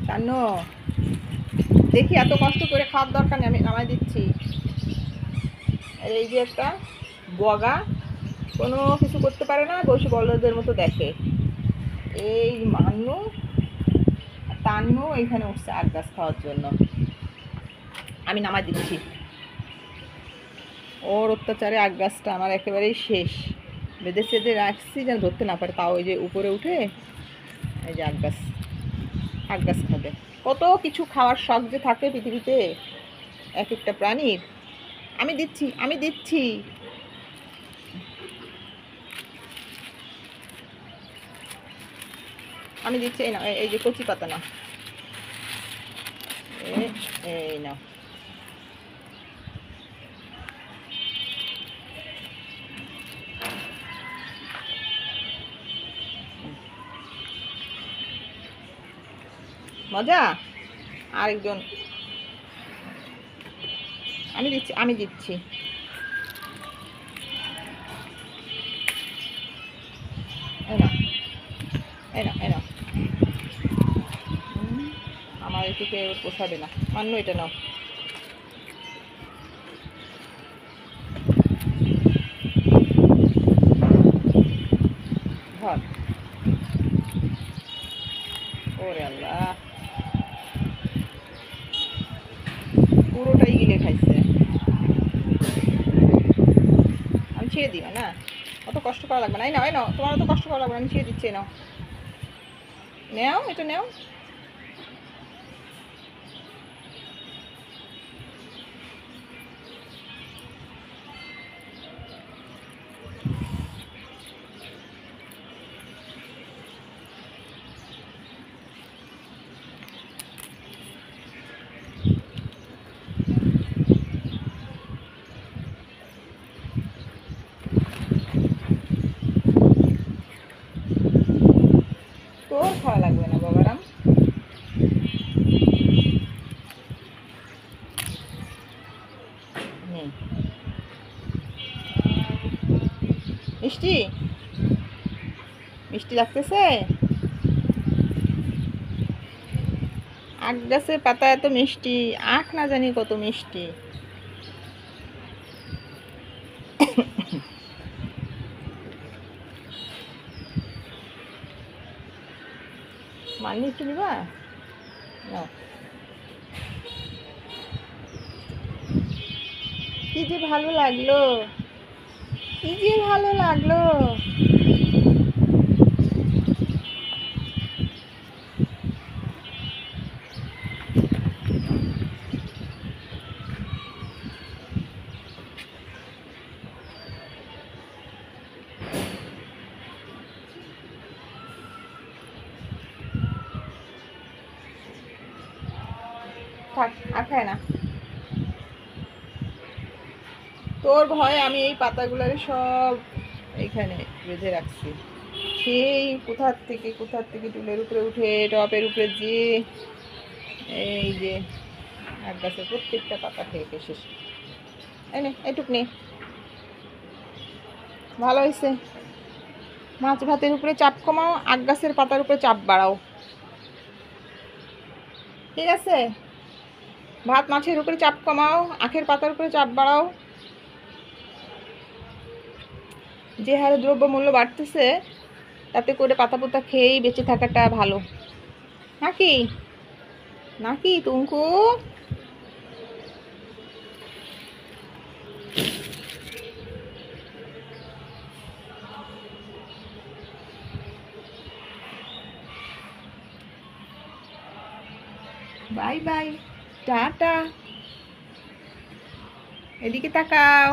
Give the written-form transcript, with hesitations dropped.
জানো, দেখি এত কষ্ট করে খাওয়ার দরকার নেই, আমি নামাই দিচ্ছি। আর এই যে একটা বগা, কোনো কিছু করতে পারে না, বসে বলদের মতো দেখে। এই মান্নু তান্নু এখানে উঠছে আখ গাছ খাওয়ার জন্য, আমি নামাই দিচ্ছি। ওর অত্যাচারে আখ গাছটা আমার একেবারেই শেষ। বেঁধে চেঁধে রাখছি যেন ধরতে না পারে, তাও ওই যে উপরে উঠে এই যে আখ গাছ খাবে। কত কিছু খাওয়ার শখ যে থাকে পৃথিবীতে এক একটা প্রাণীর। আমি দিচ্ছি, আমি দিচ্ছি। আমি দিচ্ছি, এই নাও, এই যে কচি পাতা নাও, এই নাও। মজা। আরেকজন, আমি দিচ্ছি, আমি দিচ্ছি। এই নাও, এই নাও, এই নাও। আমার এটুকে পোষাবে না, মান্য এটা নাও। ধর। ওরে আল্লাহ, পুরোটাই গিলে খাইছে। আমি ছেড়ে দিই না, অত কষ্ট করা লাগবে না। এই নাও, এই নাও, তোমার অত কষ্ট করা লাগবে না, আমি ছেড়ে দিচ্ছি। নাও, নেও, এটা নেও। তোর খাওয়া লাগবে না বাবারাম। মিষ্টি মিষ্টি লাগতেছে। আখ গাছে পাতা এত মিষ্টি, আখ না জানি কত মিষ্টি। মানি একটু নিবা? নাও। কি যে ভালো লাগলো, কি যে ভালো লাগলো। থাক, আর খায় না। তোর ভয়ে আমি এই পাতাগুলার সব এইখানে বেঁধে রাখছি। সেই কোথার থেকে টুলের উপরে উঠে টপের উপরে যে এই যে আখ গাছের প্রত্যেকটা পাতা খেয়ে শেষ। এই নে, এইটুক নে। ভালো হয়েছে। মাছ ভাতের উপরে চাপ কমাও, আখ গাছের পাতার উপরে চাপ বাড়াও। ঠিক আছে? ভাত মাছের উপরে চাপ কমাও, আখের পাতার উপরে চাপ বাড়াও। যে হারে দ্রব্যমূল্য বাড়তেছে, তাতে করে পাতা পোতা খেয়েই বেঁচে থাকাটা ভালো। নাকি নাকি টুঙ্কু? Bye bye, tata. এদিকে তাকাও।